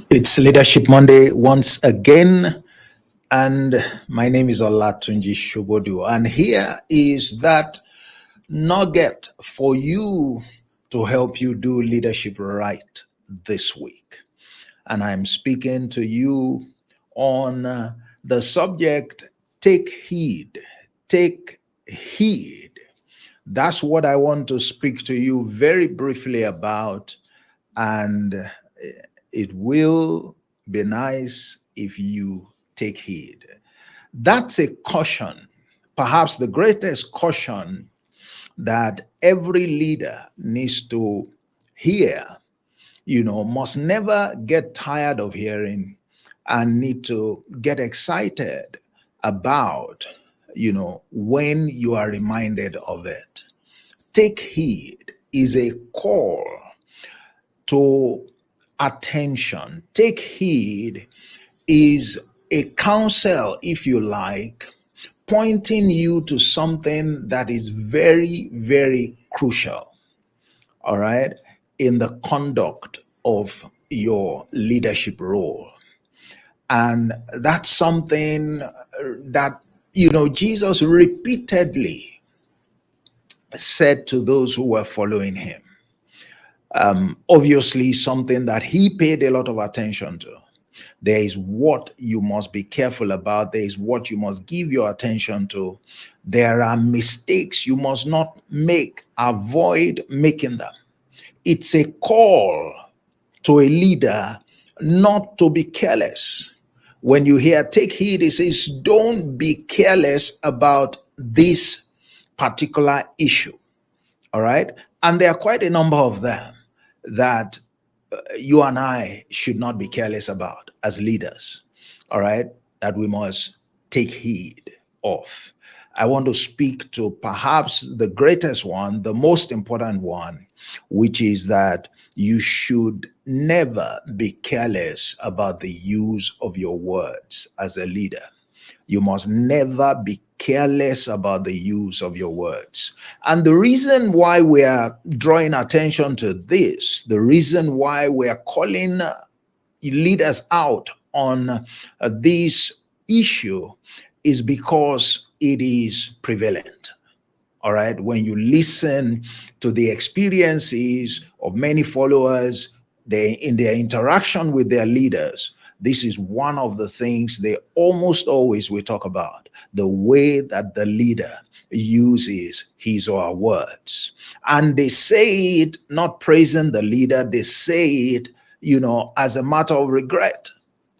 It's Leadership Monday once again, and my name is Olatunji Shobodu. And here is that nugget for you to help you do leadership right this week. And I'm speaking to you on the subject take heed. Take heed. That's what I want to speak to you very briefly about. And it will be nice if you take heed. That's a caution, perhaps the greatest caution that every leader needs to hear, must never get tired of hearing and need to get excited about, when you are reminded of it. Take heed is a call to attention. Take heed is a counsel, if you like, pointing you to something that is very, very crucial, all right, in the conduct of your leadership role. And that's something that, Jesus repeatedly said to those who were following him. Obviously, something that he paid a lot of attention to. There is what you must be careful about. There is what you must give your attention to. There are mistakes you must not make. Avoid making them. It's a call to a leader not to be careless. When you hear take heed, it says don't be careless about this particular issue. All right. And there are quite a number of them that you and I should not be careless about as leaders, all right, that we must take heed of. I want to speak to perhaps the greatest one, the most important one, which is that you should never be careless about the use of your words as a leader. You must never be careless about the use of your words. And the reason why we are drawing attention to this, the reason why we are calling leaders out on this issue is because it is prevalent. All right. When you listen to the experiences of many followers, in their interaction with their leaders, this is one of the things they almost always will talk about, the way that the leader uses his or her words. And they say it not praising the leader, they say it, as a matter of regret.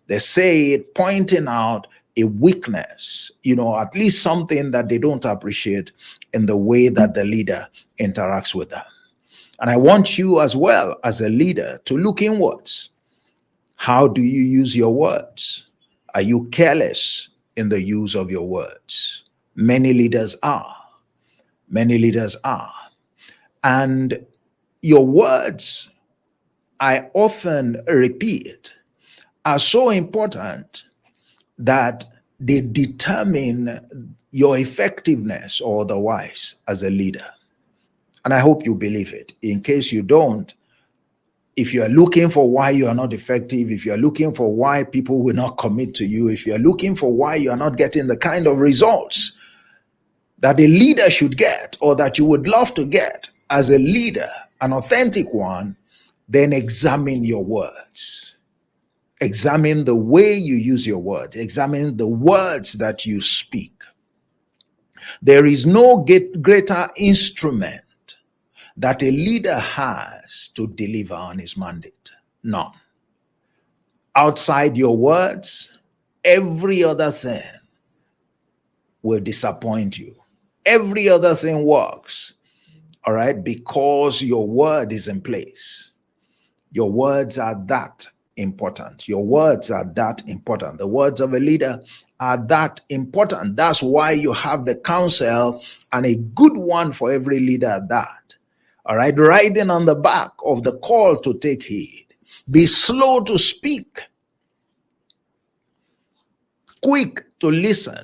They say it pointing out a weakness, at least something that they don't appreciate in the way that the leader interacts with them. And I want you as well as a leader to look inwards. How do you use your words? Are you careless in the use of your words? Many leaders are. Many leaders are. And your words, I often repeat, are so important that they determine your effectiveness or otherwise as a leader. And I hope you believe it. In case you don't, if you are looking for why you are not effective, if you are looking for why people will not commit to you, if you are looking for why you are not getting the kind of results that a leader should get or that you would love to get as a leader, an authentic one, then examine your words. Examine the way you use your words. Examine the words that you speak. There is no greater instrument that a leader has to deliver on his mandate. None. Outside your words, every other thing will disappoint you. Every other thing works, all right, because your word is in place. Your words are that important. Your words are that important. The words of a leader are that important. That's why you have the counsel, and a good one for every leader at that. All right, riding on the back of the call to take heed. Be slow to speak, quick to listen,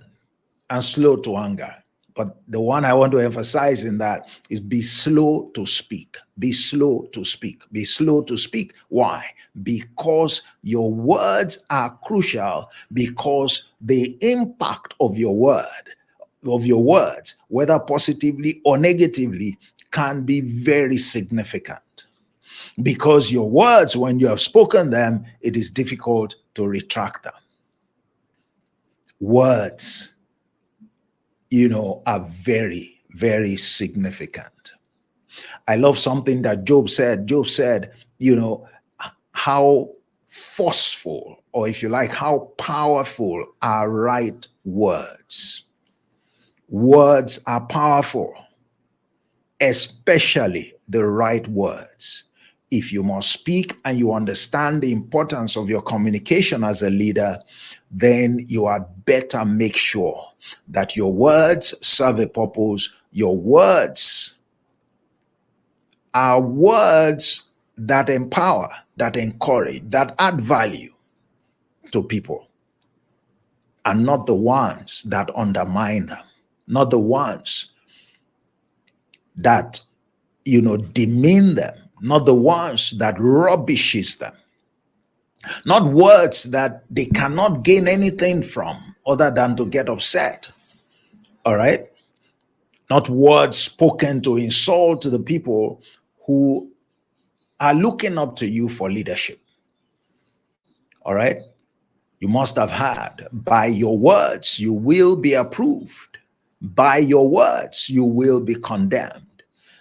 and slow to anger. But the one I want to emphasize in that is be slow to speak. Be slow to speak. Be slow to speak. Why? Because your words are crucial, because the impact of your words, whether positively or negatively, can be very significant. Because your words, when you have spoken them, it is difficult to retract them. Words, are very, very significant. I love something that Job said. Job said, how forceful, or if you like, how powerful are right words. Words are powerful, especially the right words. If you must speak and you understand the importance of your communication as a leader, then you had better make sure that your words serve a purpose. Your words are words that empower, that encourage, that add value to people, and not the ones that undermine them, not the ones that, demean them, not the ones that rubbishes them, not words that they cannot gain anything from other than to get upset. All right? Not words spoken to insult the people who are looking up to you for leadership. All right? You must have heard, by your words you will be approved. By your words you will be condemned.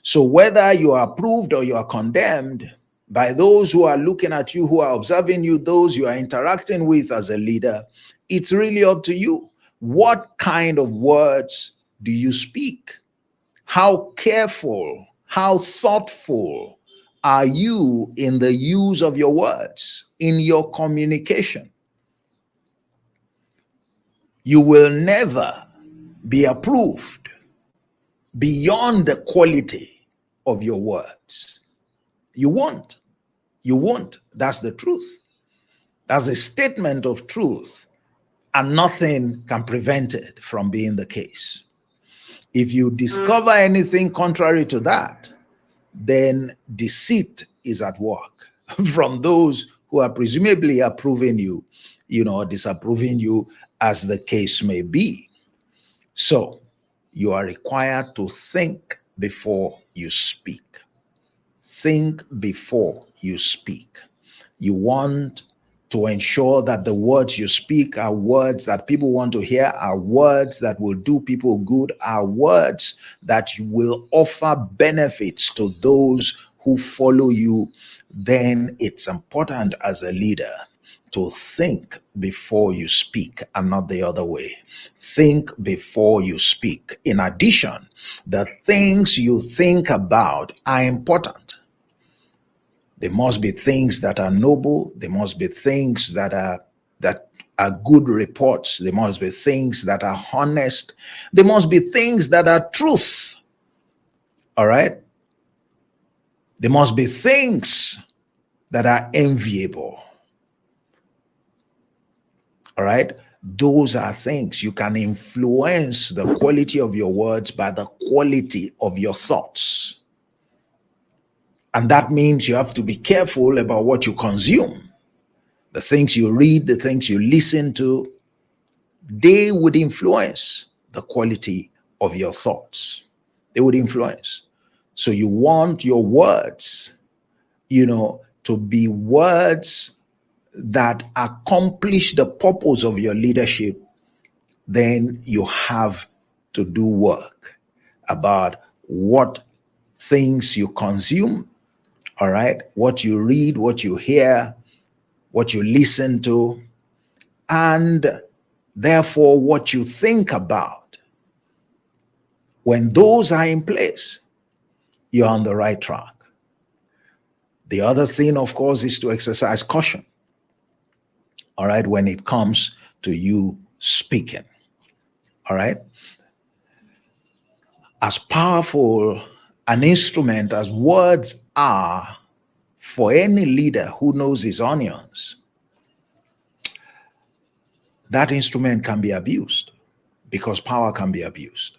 So whether you are approved or you are condemned by those who are looking at you, who are observing you, those you are interacting with as a leader, it's really up to you. What kind of words do you speak? How careful, how thoughtful are you in the use of your words, in your communication? You will never be approved beyond the quality of your words. You won't. You won't. That's the truth. That's a statement of truth, and nothing can prevent it from being the case. If you discover anything contrary to that, then deceit is at work from those who are presumably approving you, or disapproving you, as the case may be. So you are required to think before you speak. Think before you speak. You want to ensure that the words you speak are words that people want to hear, are words that will do people good, are words that will offer benefits to those who follow you. Then it's important as a leader to think before you speak, and not the other way. Think before you speak. In addition, the things you think about are important. There must be things that are noble. There must be things that are good reports. There must be things that are honest. There must be things that are truth. All right? There must be things that are enviable. All right? Those are things. You can influence the quality of your words by the quality of your thoughts. And that means you have to be careful about what you consume. The things you read, the things you listen to, they would influence the quality of your thoughts. They would influence. So you want your words, to be words that accomplish the purpose of your leadership. Then you have to do work about what things you consume. All right, what you read, what you hear, what you listen to, and therefore what you think about. When those are in place, you're on the right track. The other thing, of course, is to exercise caution. All right, when it comes to you speaking. All right. As powerful an instrument as words are for any leader who knows his onions, that instrument can be abused, because power can be abused.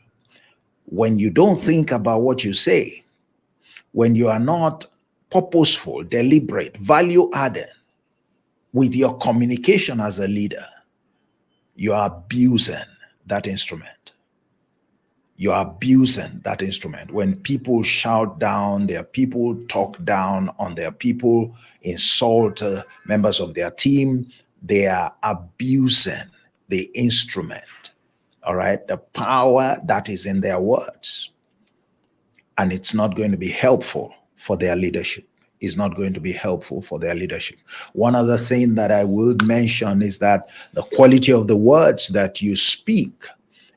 when you don't think about what you say, when you are not purposeful, deliberate, value added with your communication as a leader, you are abusing that instrument. You are abusing that instrument. When people shout down, their people talk down on their people, insult members of their team, they are abusing the instrument. All right, the power that is in their words. And it's not going to be helpful for their leadership. It's not going to be helpful for their leadership. One other thing that I would mention is that the quality of the words that you speak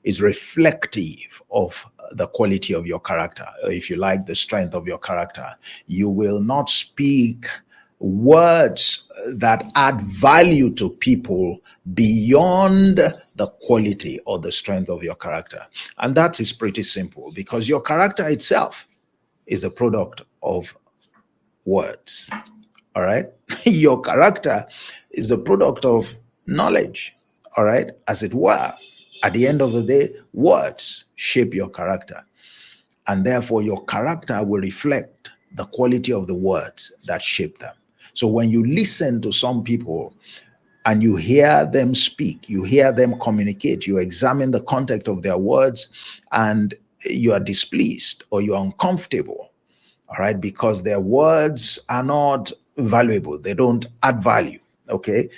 is reflective of the quality of your character, or if you like, the strength of your character. You will not speak words that add value to people beyond the quality or the strength of your character. And that is pretty simple, because your character itself is the product of words. All right. Your character is the product of knowledge. All right. As it were, at the end of the day, words shape your character. And therefore, your character will reflect the quality of the words that shape them. So when you listen to some people and you hear them speak, you hear them communicate, you examine the context of their words, and you are displeased or you're uncomfortable, all right, because their words are not valuable, they don't add value, okay,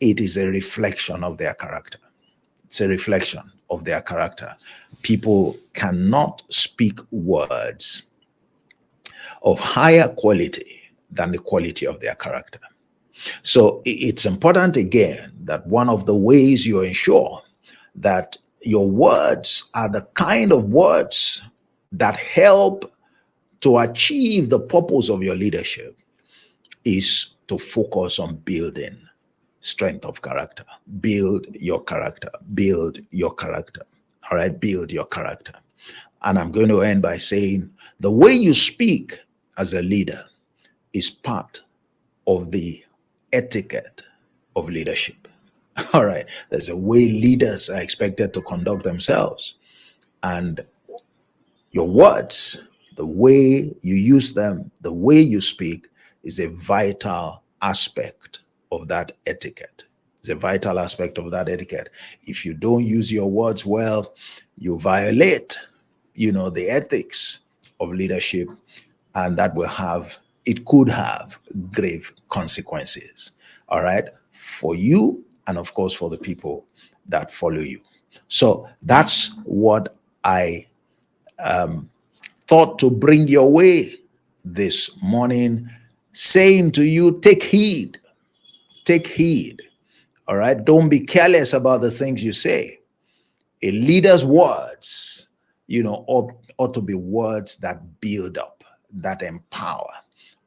it is a reflection of their character. It's a reflection of their character. People cannot speak words of higher quality than the quality of their character. So it's important, again, that one of the ways you ensure that your words are the kind of words that help to achieve the purpose of your leadership is to focus on building strength of character. Build your character. Build your character. All right, build your character. And I'm going to end by saying the way you speak as a leader is part of the etiquette of leadership. All right, there's a way leaders are expected to conduct themselves, and your words, the way you use them, the way you speak, is a vital aspect of that etiquette. It's a vital aspect of that etiquette. If you don't use your words well, you violate, the ethics of leadership, and that could have grave consequences, all right, for you and of course for the people that follow you. So that's what I thought to bring your way this morning, saying to you, take heed, all right? Don't be careless about the things you say. A leader's words, ought to be words that build up, that empower,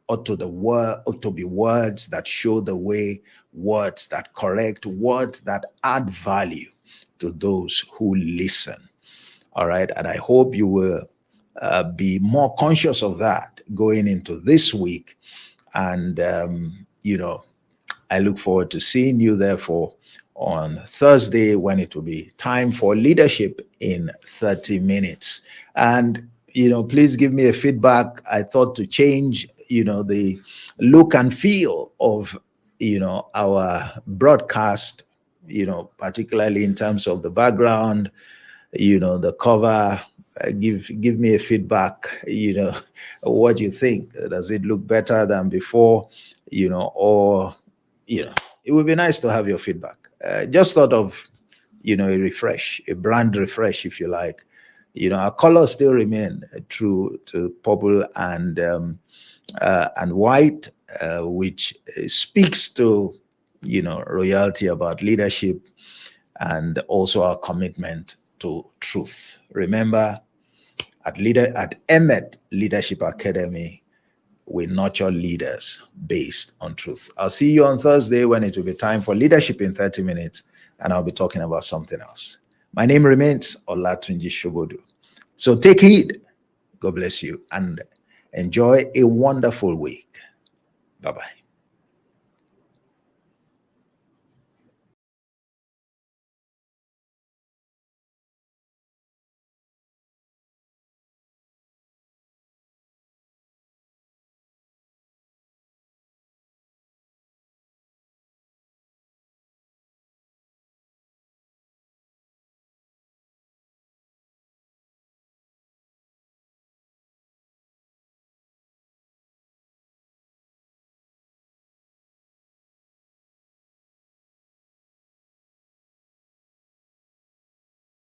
ought to be words that show the way, words that correct, words that add value to those who listen. All right. And I hope you will be more conscious of that going into this week. And, I look forward to seeing you, therefore, on Thursday, when it will be time for leadership in 30 minutes. And, please give me a feedback. I thought to change, the look and feel of, our broadcast, particularly in terms of the background, the cover. Give me a feedback, what you think. Does it look better than before, or, it would be nice to have your feedback. Just thought of, a refresh, a brand refresh, if you like. Our colors still remain true to purple and white, which speaks to, royalty about leadership and also our commitment to truth. Remember, at Emmet Leadership Academy, we nurture leaders based on truth. I'll see you on Thursday when it will be time for leadership in 30 minutes, and I'll be talking about something else. My name remains Olatunji Shobodu. So take heed. God bless you and enjoy a wonderful week. Bye-bye.